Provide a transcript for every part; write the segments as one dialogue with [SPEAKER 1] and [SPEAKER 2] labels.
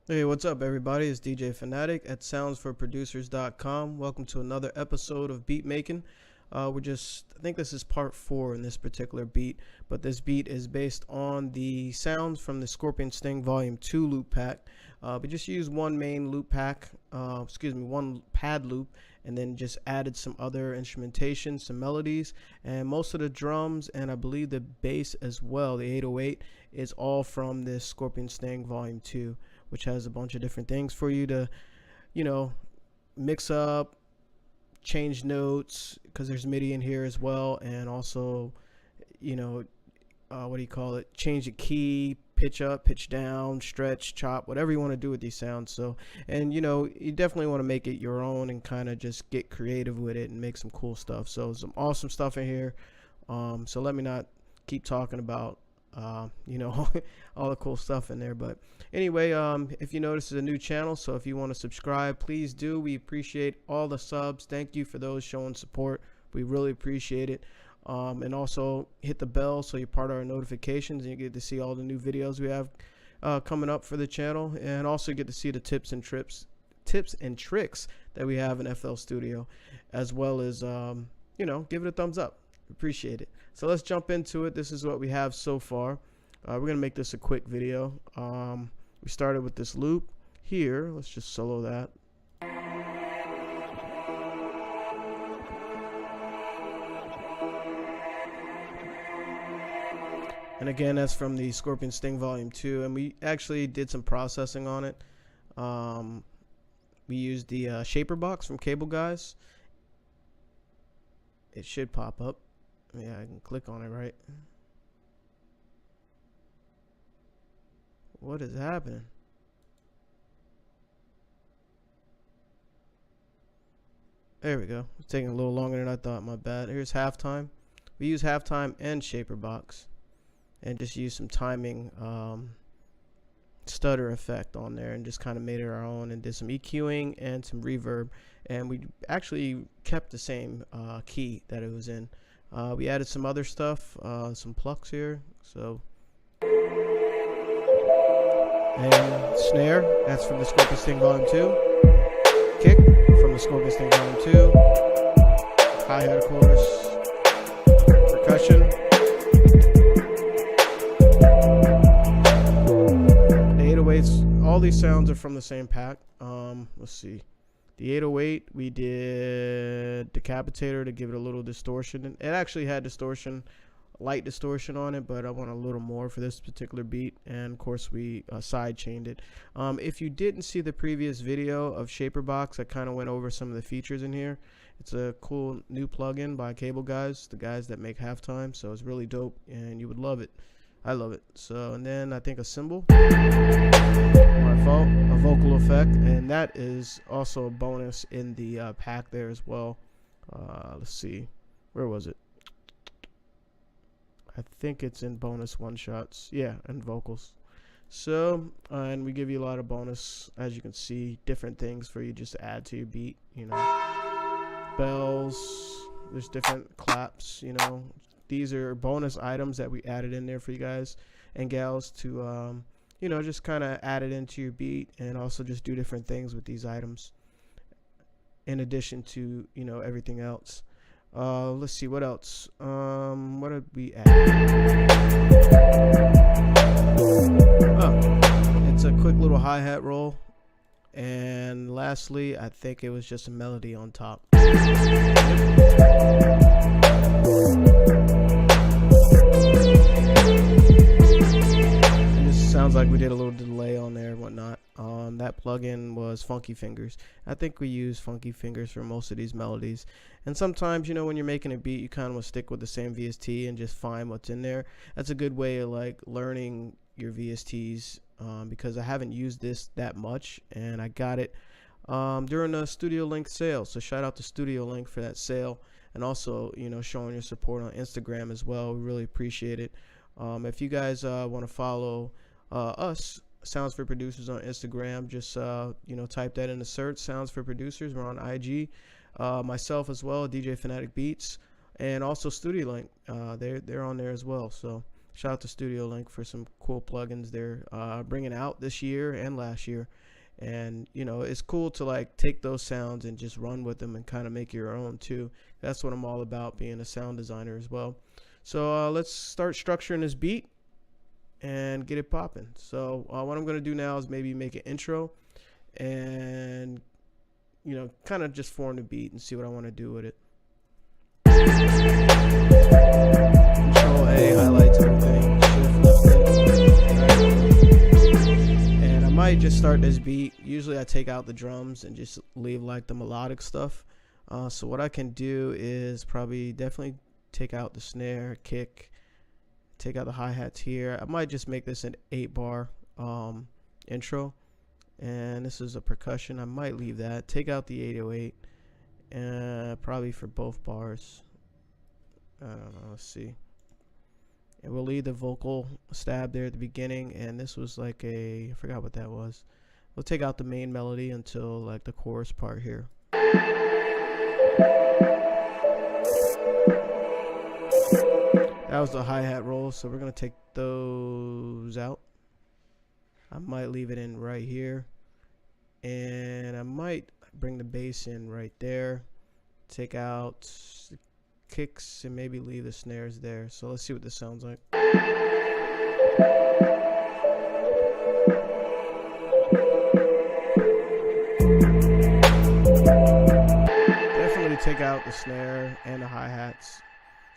[SPEAKER 1] Hey, what's up, everybody? It's DJ Fanatic at soundsforproducers.com. Welcome to another episode of beat making. I think this is part 4 in this particular beat, but this beat is based on the sounds from the Scorpion Sting Volume 2 loop pack. We just used one main loop pack, one pad loop, and then just added some other instrumentation, some melodies, and most of the drums, and I believe the bass as well, the 808, is all from this Scorpion Sting Volume 2, which has a bunch of different things for you to, you know, mix up, change notes, because there's MIDI in here as well, and also, change the key, pitch up, pitch down, stretch, chop, whatever you want to do with these sounds. So, and you definitely want to make it your own and kind of just get creative with it and make some cool stuff. So some awesome stuff in here. So let me not keep talking about all the cool stuff in there. But anyway, if you notice, it's a new channel, so if you want to subscribe, please do. We appreciate all the subs. Thank you for those showing support. We really appreciate it. And also hit the bell so you're part of our notifications and you get to see all the new videos we have coming up for the channel, and also get to see the tips and tricks that we have in FL Studio, as well as give it a thumbs up. Appreciate it. So let's jump into it. This is what we have so far. We're gonna make this a quick video. We started with this loop here. Let's just solo that. And again, that's from the Scorpion Sting Volume 2, and we actually did some processing on it. We used the Shaper Box from Cable Guys. It should pop up. Yeah, I can click on it, right? What is happening? There we go. It's taking a little longer than I thought. My bad. Here's halftime. We use halftime and Shaper Box, and just use some timing stutter effect on there, and just kind of made it our own, and did some EQing and some reverb, and we actually kept the same key that it was in. We added some other stuff, some plucks here, so, and snare, that's from the Scorpion Sting Volume 2, kick from the Scorpion Sting Volume 2, hi-hat of course, percussion, the 808s, all these sounds are from the same pack. Let's see. The 808, we did Decapitator to give it a little distortion. It actually had distortion, light distortion on it, but I want a little more for this particular beat. And of course, we side chained it. If you didn't see the previous video of Shaper Box, I kind of went over some of the features in here. It's a cool new plugin by Cable Guys, the guys that make Halftime. So it's really dope, and you would love it. I love it. So, and then I think a cymbal, my fault, a vocal effect, and that is also a bonus in the pack there as well. Let's see, where was it? I think it's in bonus one shots, yeah, and vocals. So, and we give you a lot of bonus, as you can see, different things for you just to add to your beat. Bells. There's different claps. These are bonus items that we added in there for you guys and gals to, just kind of add it into your beat, and also just do different things with these items in addition to, everything else. Let's see, what else? What did we add? Oh, it's a quick little hi-hat roll. And lastly, I think it was just a melody on top. Sounds like we did a little delay on there and whatnot. That plugin was Funky Fingers. I think we use Funky Fingers for most of these melodies. And sometimes, when you're making a beat, you kind of want to stick with the same VST and just find what's in there. That's a good way of like learning your VSTs, because I haven't used this that much, and I got it during a Studio Link sale. So shout out to Studio Link for that sale, and also showing your support on Instagram as well. We really appreciate it. If you guys want to follow us, Sounds for Producers, on Instagram, just type that in the search, Sounds for Producers. We're on IG. Myself as well, DJ Fanatic Beats, and also Studio Link. They're on there as well. So Shout out to Studio Link for some cool plugins they're bringing out this year and last year. And you know, it's cool to like take those sounds and just run with them and kind of make your own too. That's what I'm all about, being a sound designer as well. So let's start structuring this beat and get it popping. So what I'm going to do now is maybe make an intro and, you know, kind of just form the beat and see what I want to do with it. Control A highlights everything. And I might just start this beat. Usually I take out the drums and just leave like the melodic stuff. So what I can do is definitely take out the snare, kick, take out the hi-hats here. I might just make this an 8-bar intro, and this is a percussion. I might leave that, take out the 808, and probably for both bars. I don't know, let's see. And we'll leave the vocal stab there at the beginning, and this was like I forgot what that was. We'll take out the main melody until like the chorus part here. That was the hi-hat roll, so we're going to take those out. I might leave it in right here. And I might bring the bass in right there. Take out the kicks and maybe leave the snares there. So let's see what this sounds like. Definitely take out the snare and the hi-hats.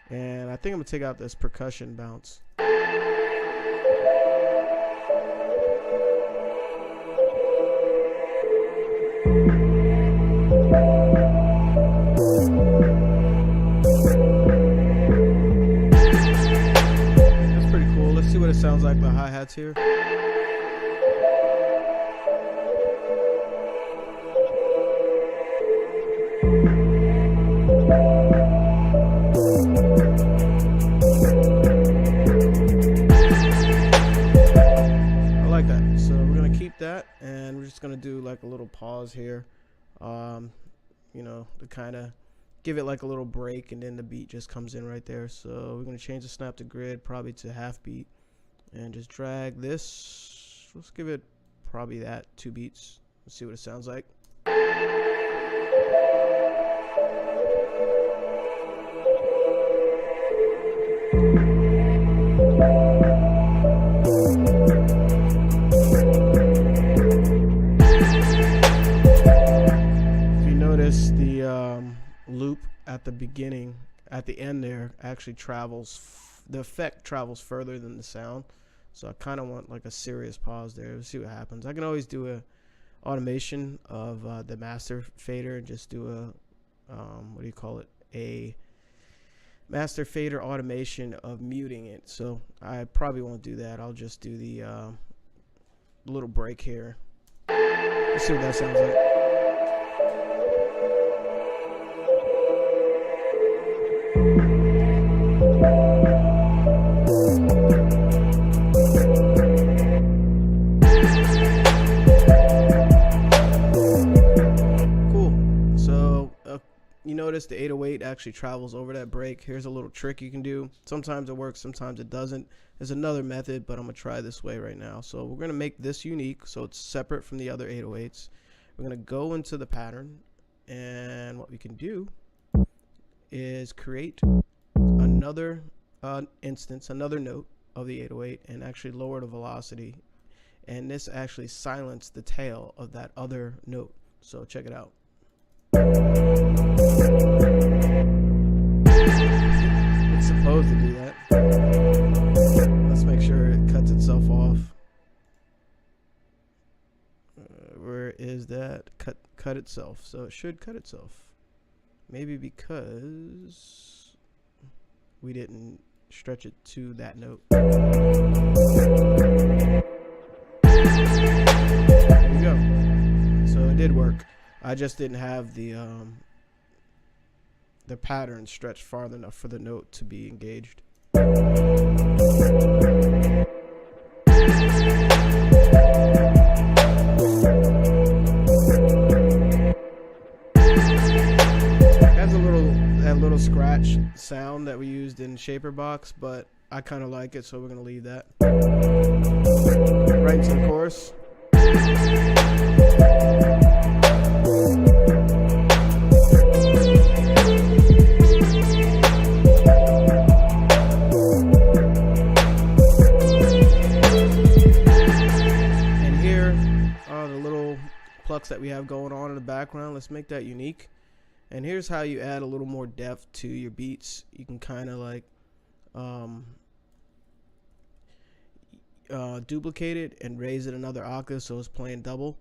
[SPEAKER 1] And I think I'm going to take out this percussion bounce. That's pretty cool. Let's see what it sounds like, the hi-hats here. That, and we're just gonna do like a little pause here, you know, to kind of give it like a little break, and then the beat just comes in right there. So we're gonna change the snap to grid, probably to half beat, and just drag this. Let's give it probably that 2 beats. Let's see what it sounds like. The loop at the beginning, at the end there, actually travels, the effect travels further than the sound. So I kind of want like a serious pause there. Let's see what happens. I can always do a automation of the master fader and just do a what do you call it, a master fader automation of muting it. So I probably won't do that. I'll just do the little break here. Let's see what that sounds like. You notice the 808 actually travels over that break. Here's a little trick you can do. Sometimes it works, sometimes it doesn't. There's another method, but I'm going to try this way right now. So we're going to make this unique so it's separate from the other 808s. We're going to go into the pattern, and what we can do is create another instance, another note of the 808, and actually lower the velocity. And this actually silenced the tail of that other note. So check it out. It's supposed to do that. Let's make sure it cuts itself off. Where is that? Cut itself. So it should cut itself. Maybe because we didn't stretch it to that note. There you go. So it did work. I just didn't have the pattern stretched far enough for the note to be engaged. Has that little scratch sound that we used in Shaper Box, but I kind of like it, so we're gonna leave that. Right into the chorus. And here are the little plucks that we have going on in the background. Let's make that unique. And here's how you add a little more depth to your beats. You can kind of like duplicate it and raise it another octave, so it's playing double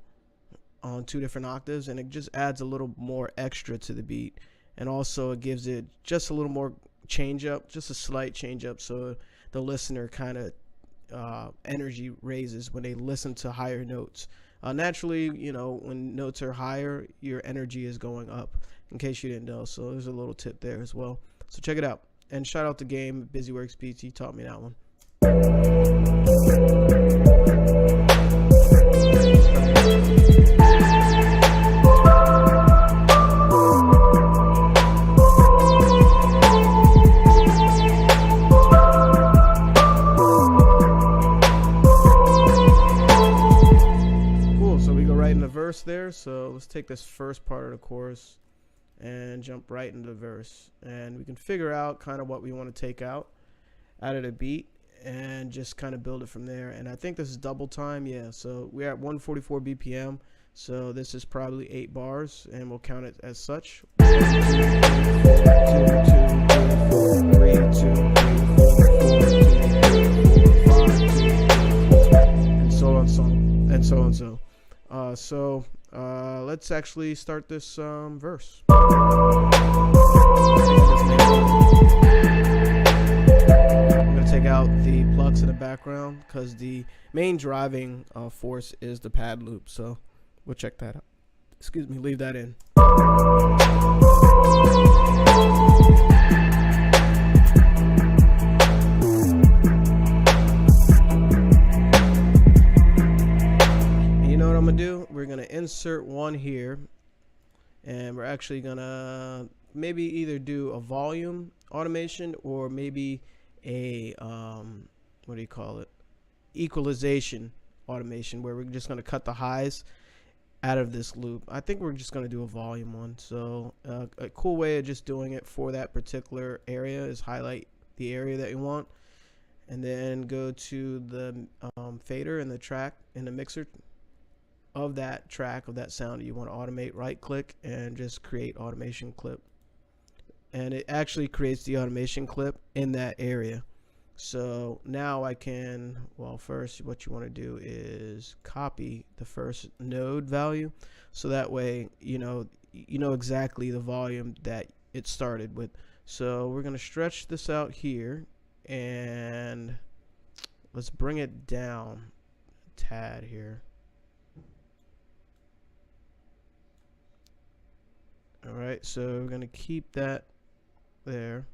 [SPEAKER 1] on 2 different octaves, and it just adds a little more extra to the beat. And also it gives it just a little more change up, just a slight change up, so the listener kind of energy raises when they listen to higher notes. Naturally, you know, when notes are higher, your energy is going up, in case you didn't know. So there's a little tip there as well. So check it out. And shout out to Game, BusyWorks Beats. He taught me that one. Cool, so we go right in the verse there. So let's take this first part of the chorus and jump right into the verse, and we can figure out kind of what we want to take out of the beat and just kind of build it from there. And I think this is double time, yeah, so we're at 144 BPM, so this is probably 8 bars, and we'll count it as such. 1, 2, 3, 4, 2, 2, 3, 4, 3, 2, 3, 4, 4, 2, 3, 4, 5, 2, 3, 4, and so on, so let's actually start this verse. I'm going to take out the plucks in the background because the main driving force is the pad loop, so we'll check that out. Excuse me, leave that in. And you know what I'm going to do? We're going to insert one here, and we're actually going to maybe either do a volume automation or maybe a what do you call it, equalization automation, where we're just going to cut the highs out of this loop. I think we're just going to do a volume one. So a cool way of just doing it for that particular area is highlight the area that you want, and then go to the fader in the track in the mixer of that track of that sound that you want to automate. Right click and just create automation clip, and it actually creates the automation clip in that area. So now I can, well, first what you want to do is copy the first node value, so that way you know exactly the volume that it started with. So we're going to stretch this out here, and let's bring it down a tad here. Alright, so we're going to keep that there.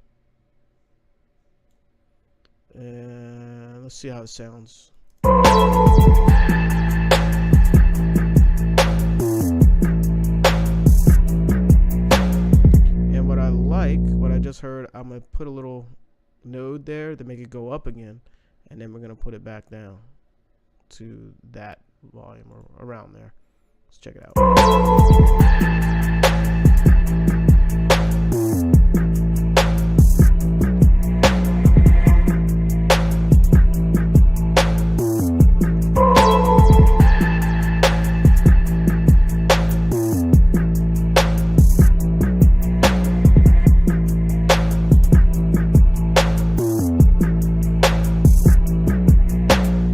[SPEAKER 1] And let's see how it sounds. And what I like, what I just heard, I'm going to put a little node there to make it go up again. And then we're going to put it back down to that volume or around there. Let's check it out.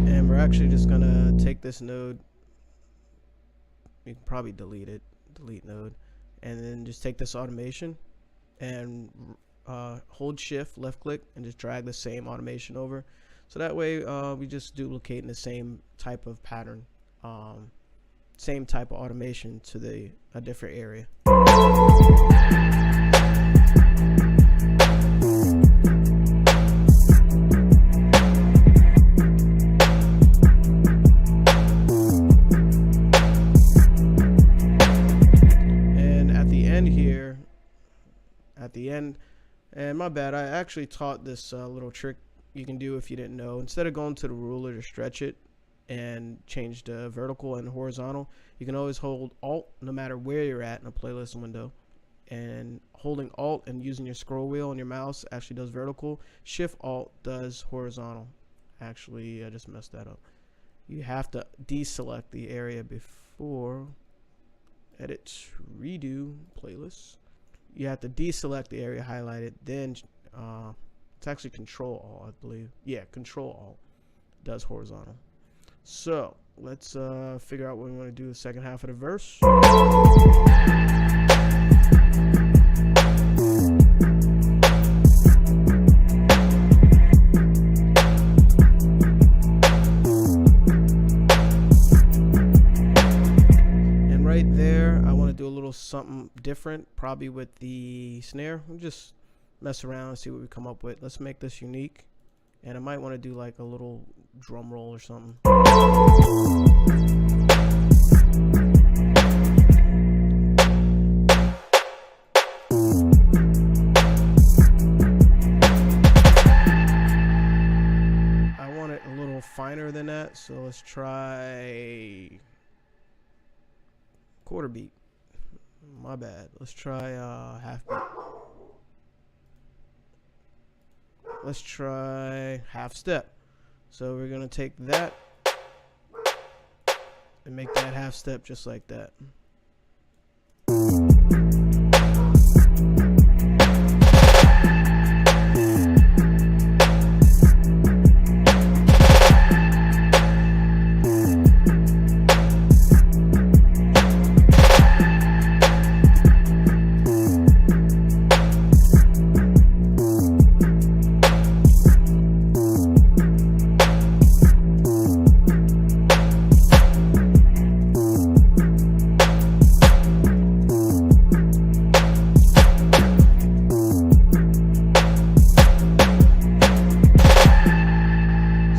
[SPEAKER 1] And we're actually just going to take this node. You can probably delete node, and then just take this automation and hold shift left click and just drag the same automation over, so that way we just duplicating the same type of pattern, same type of automation to a different area. At the end, and my bad, I actually taught this little trick you can do, if you didn't know, instead of going to the ruler to stretch it and change the vertical and horizontal, you can always hold Alt no matter where you're at in a playlist window, and holding Alt and using your scroll wheel on your mouse actually does vertical. Shift Alt does horizontal. Actually, I just messed that up. You have to deselect the area before edit, redo playlist. You have to deselect the area highlighted, then it's actually Control Alt, I believe. Yeah, Control Alt does horizontal. So let's figure out what we want to do the second half of the verse. And right there, I want to do a little something different, probably with the snare. We'll just mess around and see what we come up with. Let's make this unique. And I might want to do like a little drum roll or something. I want it a little finer than that, so let's try quarter beat. My bad. Let's try half beat. Let's try half step. So we're gonna take that and make that half step just like that.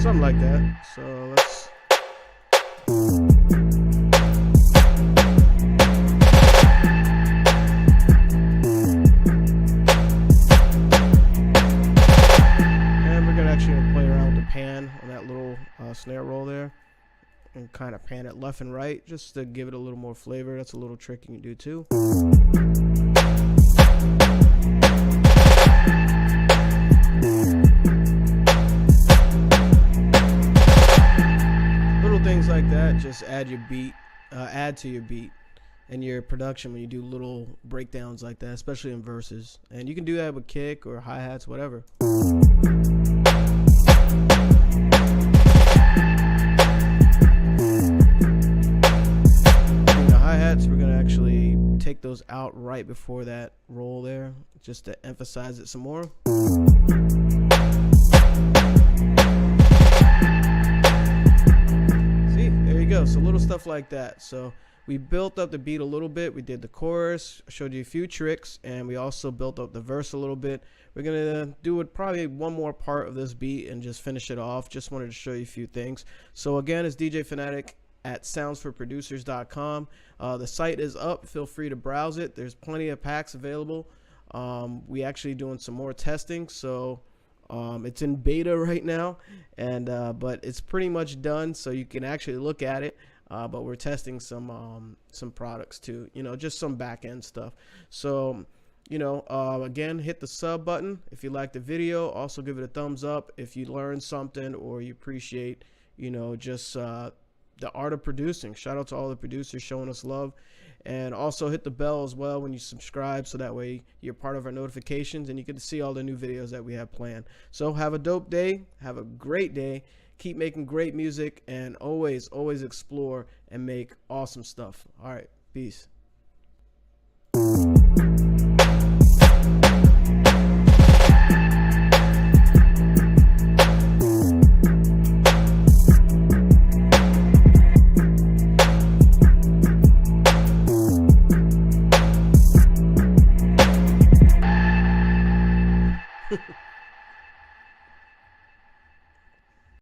[SPEAKER 1] Something like that. So let's and we're gonna actually play around with the pan on that little snare roll there and kind of pan it left and right just to give it a little more flavor. That's a little trick you can do too. Things like that just add your beat, add to your beat and your production when you do little breakdowns like that, especially in verses. And you can do that with kick or hi-hats, whatever. The hi-hats, we're gonna actually take those out right before that roll there, just to emphasize it some more. Go. So little stuff like that. So we built up the beat a little bit. We did the chorus, showed you a few tricks, and we also built up the verse a little bit. We're gonna do it probably one more part of this beat and just finish it off. Just wanted to show you a few things. So again, it's DJ Phanatic at soundsforproducers.com. The site is up. Feel free to browse it. There's plenty of packs available. We actually doing some more testing, so it's in beta right now, and but it's pretty much done, so you can actually look at it. But we're testing some products too, you know, just some back end stuff. So, you know, again, hit the sub button if you like the video. Also, give it a thumbs up if you learned something or you appreciate, you know, just the art of producing. Shout out to all the producers showing us love. And also hit the bell as well when you subscribe, so that way you're part of our notifications and you get to see all the new videos that we have planned. So have a dope day. Have a great day. Keep making great music, and always explore and make awesome stuff. All right. Peace.